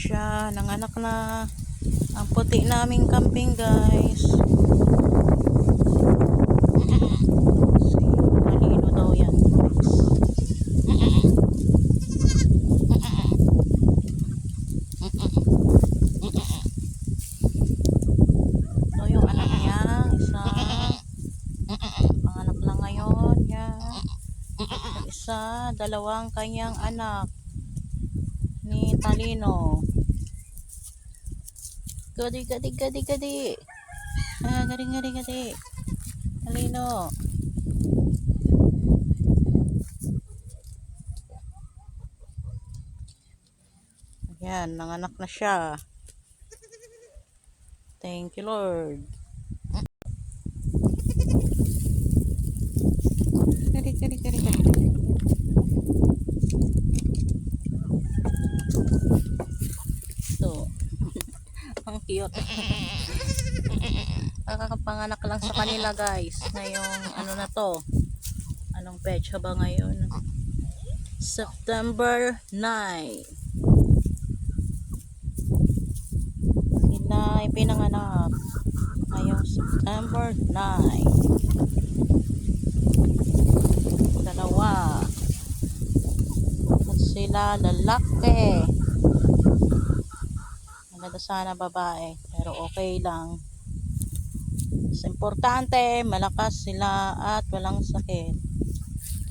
siya, nanganak na ang puti naming kambing, guys. Si Malino daw yan, guys. Ito yung anak niya, isa. Panganak lang ngayon, yan. Isa, dalawang kanyang anak ni Talino. Gadi. Ah, gadi. Talino. Ayan, nanganak na siya. Thank you, Lord. Gadi. So, ang cute. Kakakapanganak lang sa kanila, guys. Ngayong ano na to? Anong petsa ba ngayon? September 9. Sila ay pinanganak ngayong September 9. Dalawa. At sila lalaki. Maganda sana babae, pero okay lang. Mas importante, malakas sila at walang sakit.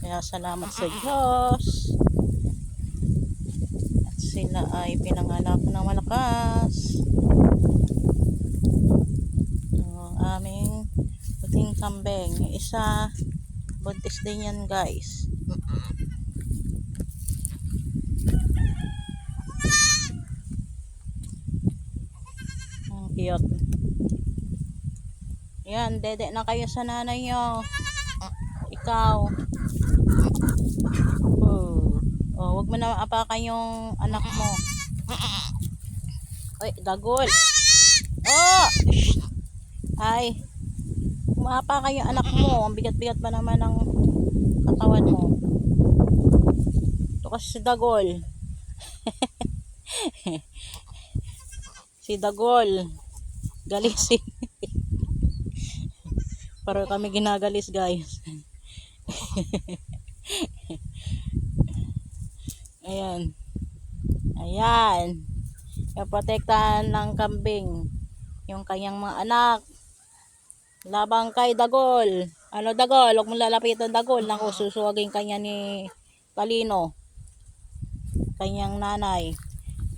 Kaya salamat sa Diyos. At sila ay pinanganak ng malakas. Ang aming puting kambing. Yung isa, buntis din yan, guys. Ang cute. Yan, dede na kayo sa nanay nyo. Ikaw. Oh, wag mo na apakan yung anak mo. Ay, dagol. Oh! Shh. Ay. Umaapakan yung anak mo. Ang bigat-bigat pa naman ng katawan mo. Ito kasi si dagol. Si dagol. Galisin. Para kami ginagalis, guys. Ayan. Protektahan ng kambing yung kanyang mga anak labang kay dagol. Ano dagol? Huwag mong lalapitan dagol. Naku, susuwagin kanya ni Talino. Kanyang nanay.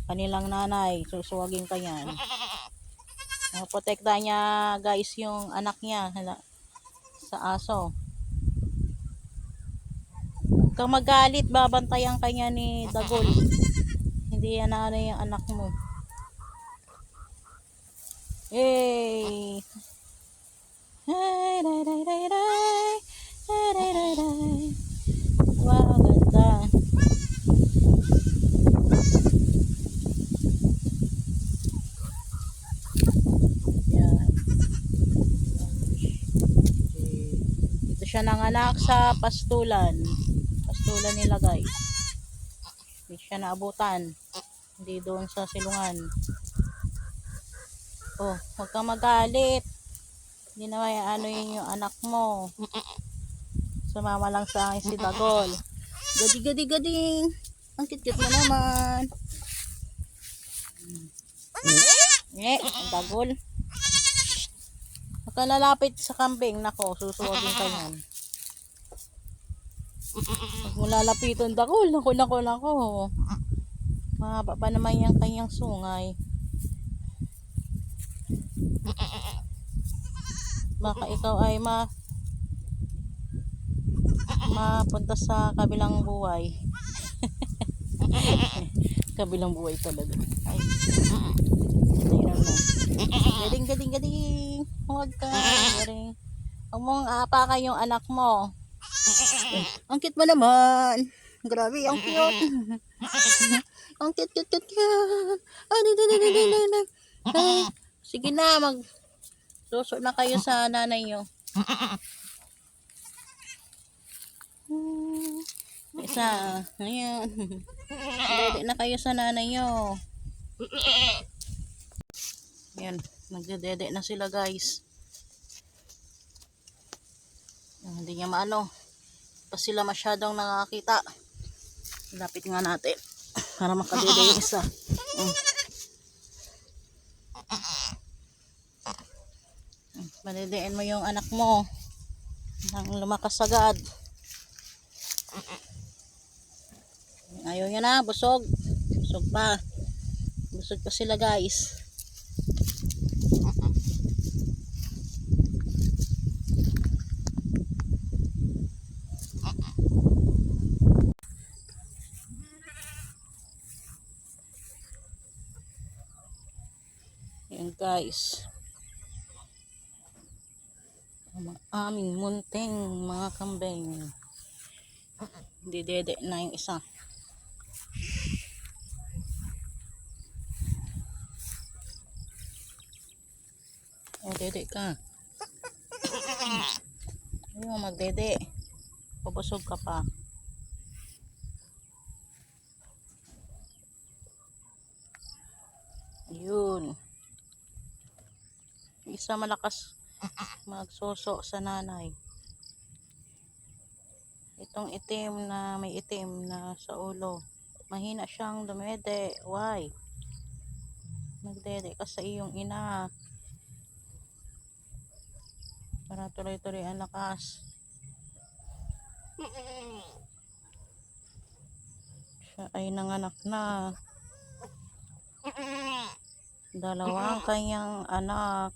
Kanilang nanay. Susuwagin kanya. Protektahan niya, guys, yung anak niya sa aso. Kung magalit, babantayan kanya ni dagol. Hindi yan na yung anak mo. Hey! Wow, ganda. Yan. Dito siya nanganak sa pastulan. Pastulan nila, guys. Hindi siya naabutan. Hindi doon sa silungan. Oh, huwag kang magalit. Hindi na may ano yun yung anak mo. Sumama lang sa akin si dagol. Gadi. Ang cute mo naman. Ang dagol. Huwag kang lalapit sa kambing. Nako, susuwagin ka yan. Huwag mo lalapitan dagol. Nako. Mahaba pa naman yung kanyang sungay. Baka ikaw ay mapunta sa kabilang buhay. Kabilang buhay talaga. Ay. Gading. Huwag ka. Huwag mong aapakan yung anak mo. Ang cute mo naman. Grabe, ang cute. Ang cute. Ay, sige na, suso na kayo sa nanay nyo. Isa, ayan. Dede na kayo sa nanay nyo. Yan, nagdedede na sila guys. Hindi niya maano. Pa sila masyadong nakakita. Lapit nga natin. Para makadede yung isa. Madedein mo yung anak mo. Nang lumakas agad. Ayaw niya na, busog. Busog pa. Busog pa sila guys. Yan guys. Ang aming munting mga kambing. Didede na yung isa. O, dede ka. Ayaw magdede. Pabusog ka pa. Ayun. Isa malakas magsoso sa nanay. Itong itim na may itim na sa ulo. Mahina siyang dumede. Why? Magdede ka sa iyong ina. Para tuloy-tuloy ang lakas. Siya ay nanganak na. Dalawang kanyang anak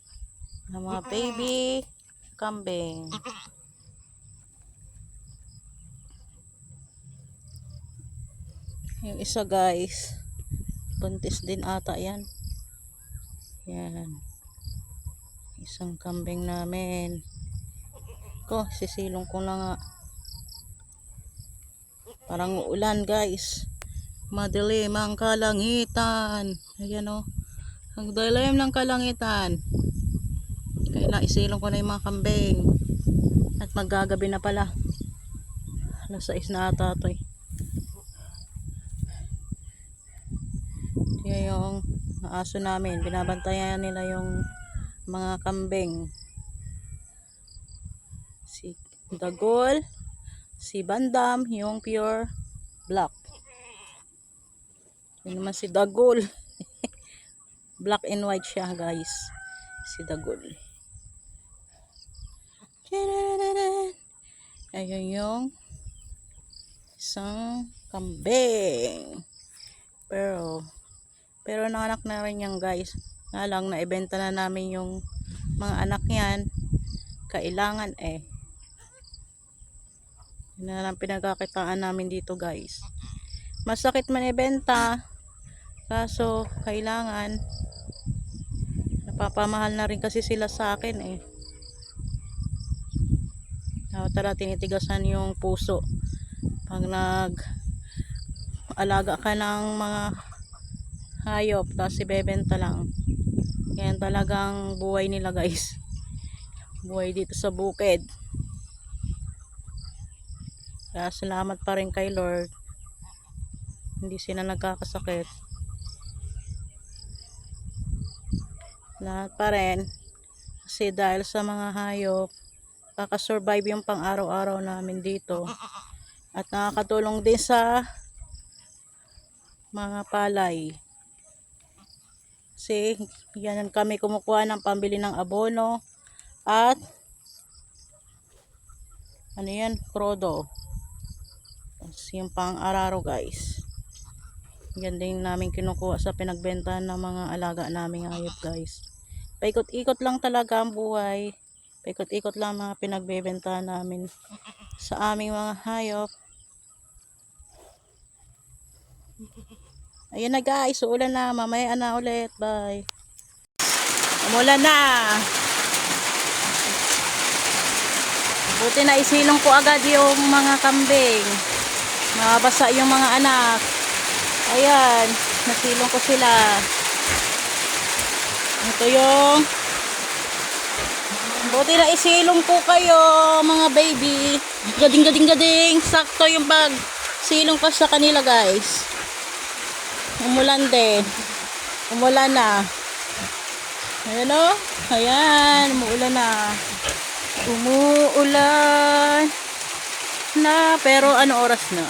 na mga baby kambing. Yung isa guys, buntis din ata yan. Yan. Isang kambing namin. Ko, sisilong ko na nga. Parang uulan guys. Madilim ang kalangitan. Ayan o. Ang dilim ng kalangitan. Kaya naisilong ko na yung mga kambing. At maggagabi na pala. Alas 6 na ata ito eh. Yan yung aso namin. Binabantayan nila yung mga kambing. Si Dagol, si Bandam, yung pure black. Yun naman si Dagol. Black and white siya guys. Si Dagol. Ayun yung isang kambing. Pero nanganak na rin yan guys. Nga lang naibenta na namin yung mga anak yan. Kailangan eh. Yun na lang pinagkakitaan namin dito guys. Masakit man ibenta. Kaso kailangan. Napapamahal na rin kasi sila sa akin eh. Tara, tinitigasan yung puso. Pag nag-alaga ka ng mga hayop, tapos ibebenta lang. Yan talagang buhay nila guys. Buhay dito sa bukid. Kaya salamat pa rin kay Lord. Hindi sila nagkakasakit. Lahat pa rin. Kasi dahil sa mga hayop, kakasurvive yung pang araw-araw namin dito. At nakakatulong din sa mga palay. Kasi yan kami kumukuha ng pambili ng abono at ano yan, krodo. Tapos yung pang araro guys. Yan din namin kinukuha sa pinagbentahan ng mga alaga naming hayop guys. Paikot-ikot lang talaga ang buhay. Paikot-ikot lang mga pinagbebentahan namin sa aming mga hayop. Ayan na guys, uulan na. Mamaya na ulit. Bye. Umulan na. Buti na isilong ko agad yung mga kambing. Mabasa yung mga anak. Ayan, nasilong ko sila. Ito yung buti na isilong ko kayo mga baby. Gading. Sakto yung bag silong ko sa kanila guys. Umulan din. Umulan na. Ayan o. Ayan. Umuulan na. Umuulan na. Pero ano oras na?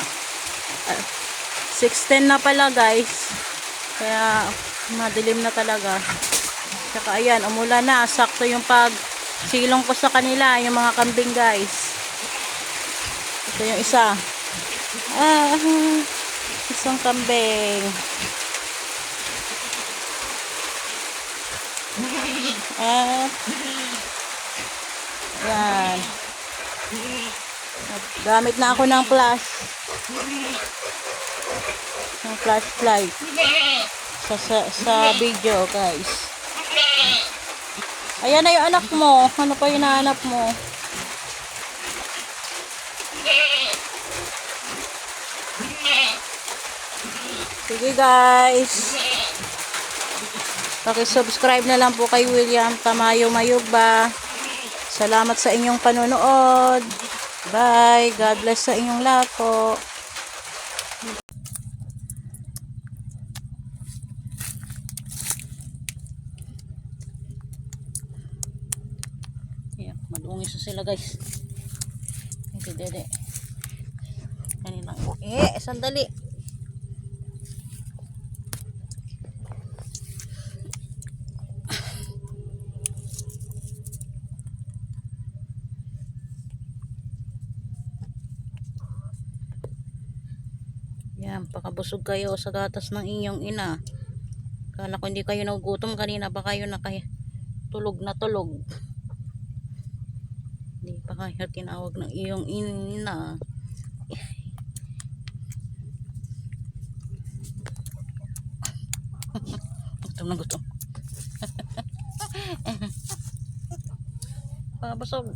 6:10 na pala guys. Kaya madilim na talaga. Tsaka ayan, umulan na. Sakto yung silong ko sa kanila. Yung mga kambing guys. Ito yung isa. Isang kambing. Ayan. Gamit na ako ng flashlight sa video guys. Ayan na yung anak mo. Ano pa yung hinahanap mo? Sige guys, paki-subscribe na lang po kay William Tamayo Mayugba. Salamat sa inyong panonood. Bye. God bless sa inyong lahat po. Ayan, madungis na sila guys. Hindi. Kanilang sandali. Yan, pakabusog kayo sa gatas ng inyong ina. Kala ko hindi kayo nagugutom kanina pa kayo tulog na tulog. Hindi pa kayo tinawag ng iyong ina. Gutom na gutom. Pakabusog.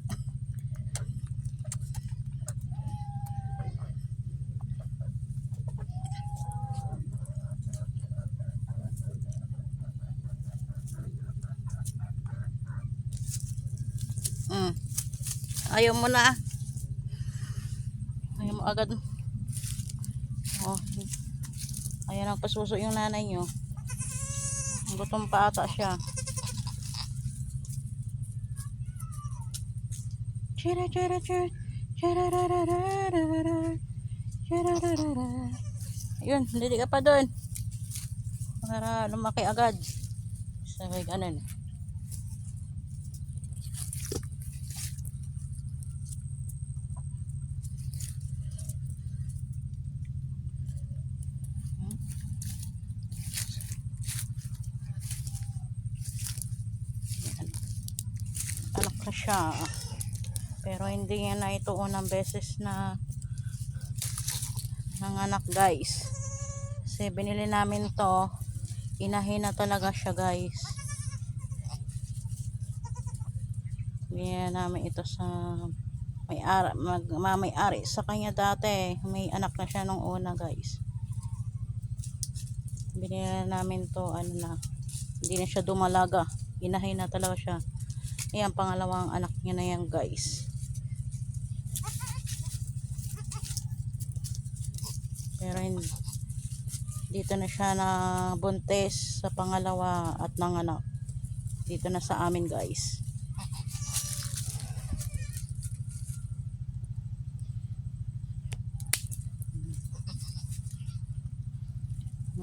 Ayaw mo na. Ayaw mo agad. Oh. Ayaw nang pasuso yung nanay nyo. Gutom pa ata siya. Ayun, hindi ka pa doon. Para lumaki agad. Sabay ganun. Anak na siya. Pero hindi niya na ito unang beses na nanganak guys. Kasi binili namin to. Inahin na talaga siya guys. Binili namin ito sa may-ari sa kanya dati. May anak na siya nung una guys. Binili namin to hindi na siya dumalaga. Inahin na talaga siya. Ayan, pangalawang anak niya na yan guys. Pero dito na siya na buntis sa pangalawa at nanganak. Dito na sa amin guys.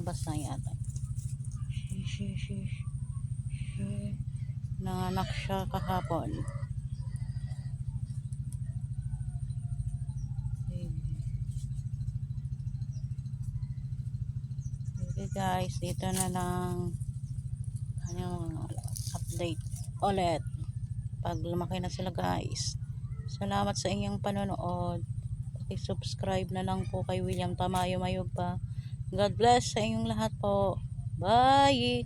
Basta yata. Nanganak siya kahapon. Okay guys, dito na lang update ulit pag lumaki na sila guys. Salamat sa inyong panonood. I-subscribe na lang po kay William Tamayo Mayugba. God bless sa inyong lahat po. Bye!